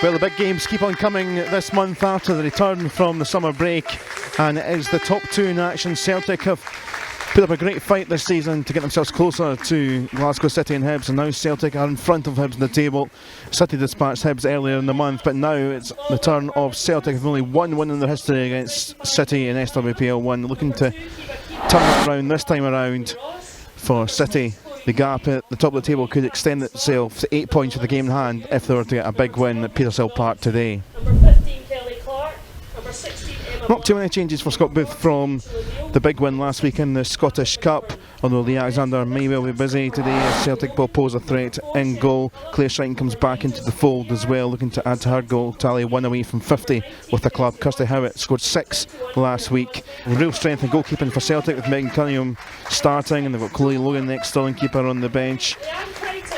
Well, the big games keep on coming this month after the return from the summer break, and it is the top two in action. Celtic have put up a great fight this season to get themselves closer to Glasgow City and Hibs, and now Celtic are in front of Hibs in the table. City dispatched Hibs earlier in the month, but now it's the turn of Celtic, with only one win in their history against City in SWPL 1, looking to turn it around this time around for City. The gap at the top of the table could extend itself to 8 points with the game in hand if they were to get a big win at Petershill Park today. Not too many changes for Scott Booth from the big win last week in the Scottish Cup, although Lee Alexander may well be busy today as Celtic will pose a threat in goal. Claire Shine comes back into the fold as well, looking to add to her goal tally, 1 away from 50 with the club. Kirsty Howitt scored 6 last week. Real strength in goalkeeping for Celtic, with Megan Cunningham starting, and they've got Chloe Logan, the ex-Stirling keeper, on the bench.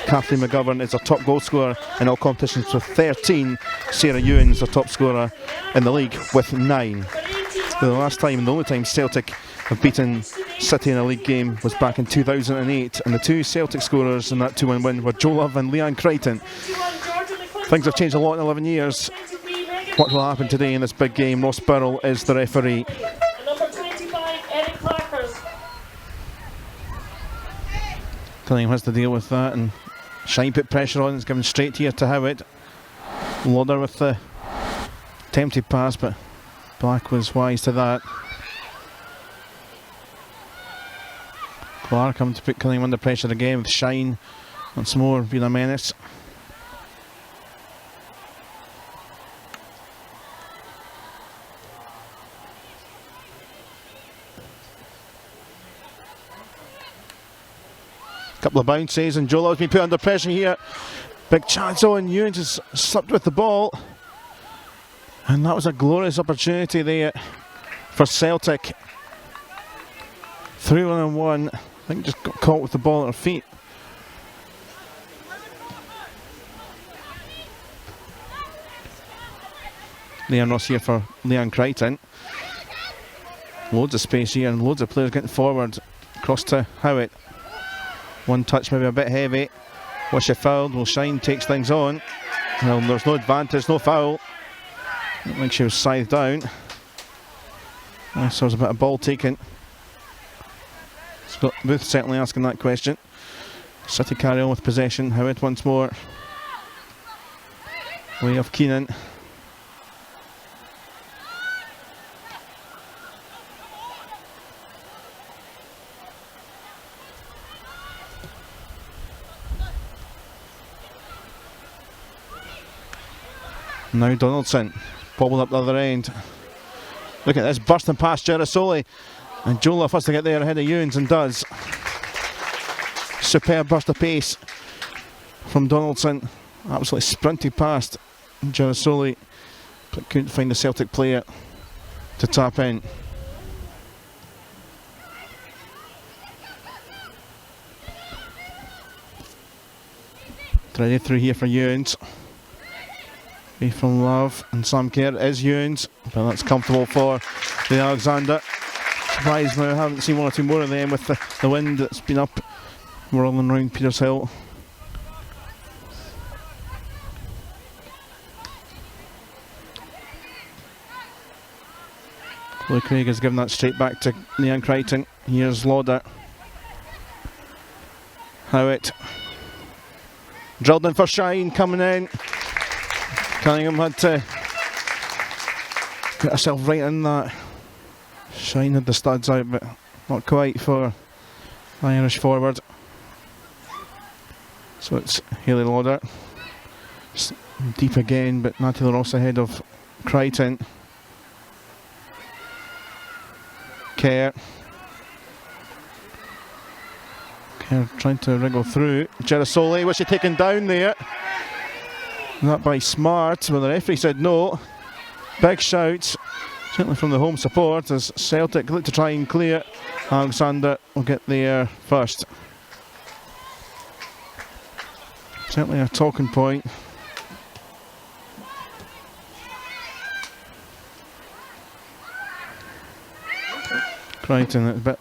Kathleen McGovern is their top goal scorer in all competitions with 13. Sarah Ewens, their top scorer in the league, with 9. The last time and the only time Celtic have beaten City in a league game was back in 2008, and the two Celtic scorers in that 2-1 win were Joe Love and Leanne Crichton. Things have changed a lot in 11 years. What will happen today in this big game? Ross Burrell is the referee. Cunningham has to deal with that, and Shine put pressure on. It's given straight here to Howitt. Lauder with the attempted pass, but Black was wise to that. Clark coming to put Cunningham under pressure again with Shine once more being a menace. Couple of bounces, and Joe Love's been put under pressure here. Big chance on. Ewens has slipped with the ball, and that was a glorious opportunity there for Celtic. 3-1-1. I think just got caught with the ball at her feet. Leanne Ross here for Leanne Crichton. Loads of space here and loads of players getting forward. Across to Howitt. One touch maybe a bit heavy. Was she fouled? Well, Shine takes things on. Well, there's no advantage, no foul. I don't think she was scythed down. So there's a bit of ball taken. Scott Booth certainly asking that question. City carry on with possession. Howitt once more. Way off Keenan. Now Donaldson, bobbled up the other end. Look at this, bursting past Gerasoli. And Joe Love has to get there ahead of Ewens, and does. Superb burst of pace from Donaldson. Absolutely sprinted past Gerasoli, but couldn't find the Celtic player to tap in. Threaded through here for Ewens. From Love, and Sam Kerr is Ewens, but that's comfortable for the Alexander. Surprised now I haven't seen one or two more of them with the wind that's been up whirling around Petershill. Chloe Craig has given that straight back to Leanne Crichton. Here's Lauder. Howitt. Drilled in for Shine, coming in. Cunningham had to get herself right in that. Shine had the studs out, but not quite for the Irish forward. So it's Hayley Lauder. Deep again, but Natalie Ross ahead of Crichton. Kerr trying to wriggle through. Gerasoli, was she taken down there? That by Smart, but the referee said no. Big shouts, certainly from the home support, as Celtic look to try and clear. Alexander will get there first. Certainly a talking point. Crichton a bit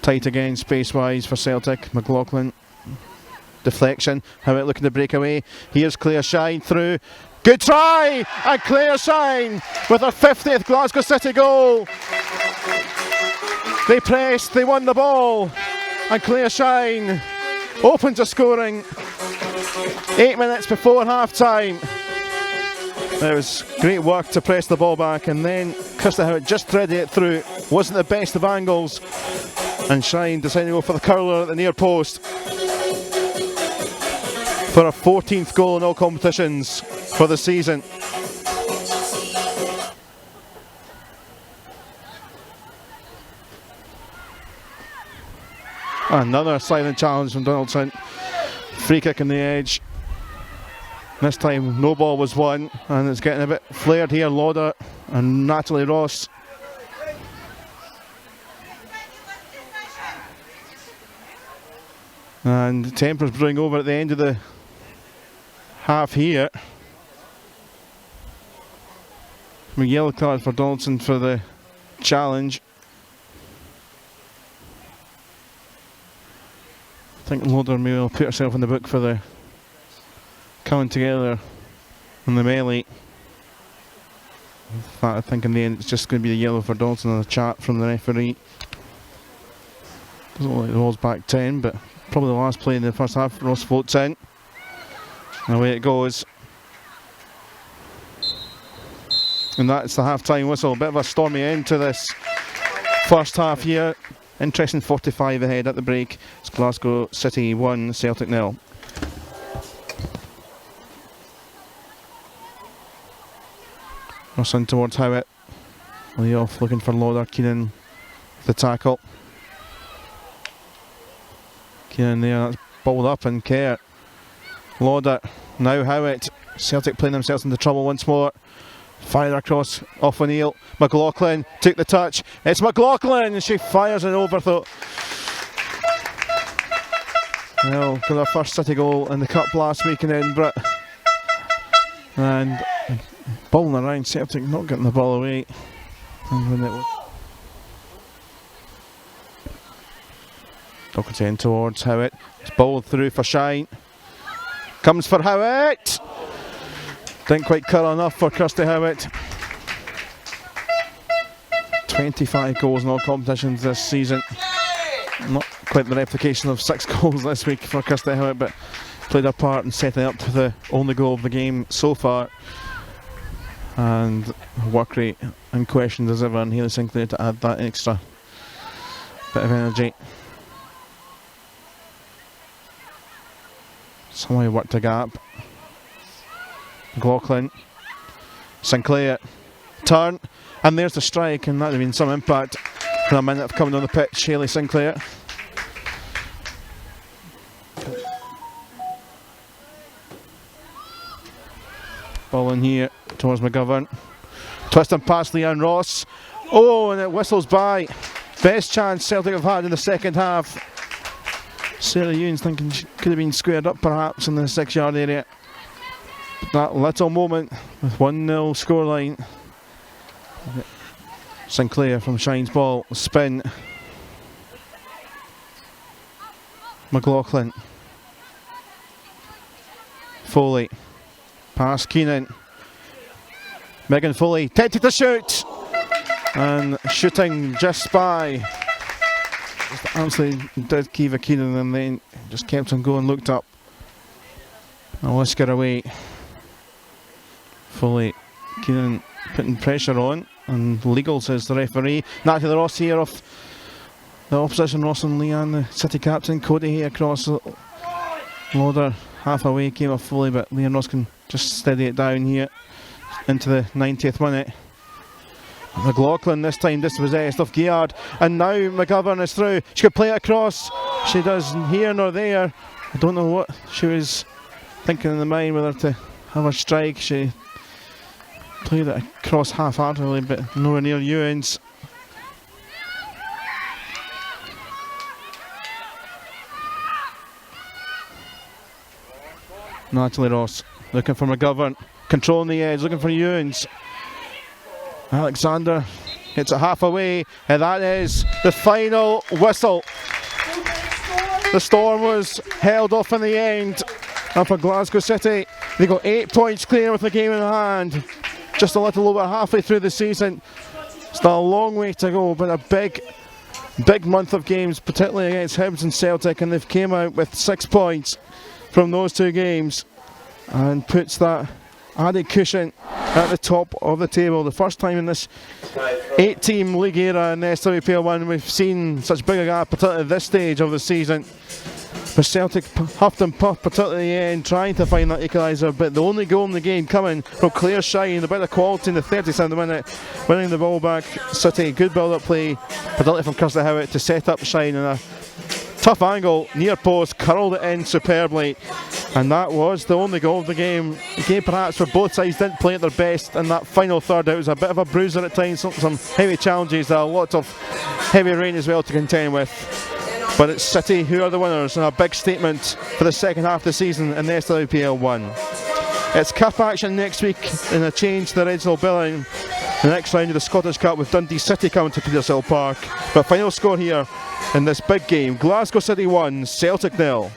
tight again, space-wise for Celtic. McLaughlin. Deflection. Howitt looking to break away. Here's Claire Shine through. Good try, and Claire Shine with her 50th Glasgow City goal. They pressed, they won the ball, and Claire Shine opens a scoring 8 minutes before half time. It was great work to press the ball back, and then Kirsty Howitt just threaded it through. Wasn't the best of angles, and Shine decided to go for the curler at the near post for her 14th goal in all competitions for the season. Another silent challenge from Donaldson. Free kick on the edge. This time no ball was won, and it's getting a bit flared here. Lauder and Natalie Ross. And temper's brewing over at the end of the half here. A yellow card for Donaldson for the challenge. I think Lauder may well put herself in the book for the coming together in the melee. In fact, I think in the end it's just going to be the yellow for Donaldson on the chat from the referee. Doesn't look like the ball's back 10, but probably the last play in the first half. Ross floats in. And away it goes. And that's the half-time whistle. A bit of a stormy end to this first half here. Interesting 45 ahead at the break. It's Glasgow City 1, Celtic 0. Ross in towards Howitt. Lee off looking for Lauder. Keenan with the tackle. Keenan there, that's balled up and Kerr. Lauder, now Howitt. Celtic playing themselves into trouble once more. Fire across off O'Neill. McLaughlin took the touch. It's McLaughlin, and she fires an overthrow. Well, got her first City goal in the cup last week in Edinburgh. And balling around, Celtic not getting the ball away. And when it was Docherty in towards Howitt. It's bowled through for Shine. Comes for Howitt. Didn't quite curl enough for Kirsty Howitt. 25 goals in all competitions this season. Not quite the replication of 6 goals this week for Kirsty Howitt, but played her part in setting up to the only goal of the game so far. And work rate unquestioned as ever, and Hayley Sinclair to add that extra bit of energy. Somehow worked a gap. McLaughlin, Sinclair, turn, and there's the strike, and that would have been some impact for a minute of coming on the pitch. Hayley Sinclair. Ball in here towards McGovern. Twist and pass Leanne Ross. Oh, and it whistles by. Best chance Celtic have had in the second half. Sarah Ewens thinking she could have been squared up perhaps in the 6-yard area. That little moment with 1-0 scoreline. Sinclair from Shine's ball, spin. McLaughlin. Foley. Pass Keenan. Megan Foley tempted to shoot. And shooting just by. Just absolutely did Kiva Keenan, and then just kept on going, looked up. And whisker away. Foley, Keenan putting pressure on, and legal, says the referee. Natalie Ross here off the opposition. Ross and Leanne, the City captain. Cody here across. Lauder half away, came off Foley, but Leanne Ross can just steady it down here into the 90th minute. McLaughlin this time dispossessed of Geard, and now McGovern is through. She could play it across. She does here nor there. I don't know what she was thinking in the mind, whether to have a strike. She played it across half-heartedly, but nowhere near Ewens. Natalie Ross looking for McGovern, controlling the edge, looking for Ewens. Alexander gets it half away, and that is the final whistle. The Storm was held off in the end, and for Glasgow City They got 8 points clear with the game in hand. Just a little over halfway through the season. Still a long way to go, but a big month of games, particularly against Hibs and Celtic, and they've came out with 6 points from those 2 games and puts that added cushion at the top of the table. The first time in this 8-team league era in SWPL 1 we've seen such big a gap, particularly at this stage of the season. But Celtic huffed and puffed, particularly at the end, trying to find that equaliser, but the only goal in the game coming from Claire Shine, a bit of quality in the 37th minute, winning the ball back. City, good build-up play, particularly from Kirsty Howitt to set up Shine, and a tough angle, near post, curled it in superbly, and that was the only goal of the game. The game perhaps for both sides didn't play at their best in that final third. It was a bit of a bruiser at times, some heavy challenges, a lot of heavy rain as well to contend with. But it's City who are the winners, and a big statement for the second half of the season in the SWPL 1. It's cup action next week in a change to the original billing. The next round of the Scottish Cup with Dundee City coming to Petershill Park. But final score here in this big game, Glasgow City 1, Celtic 0.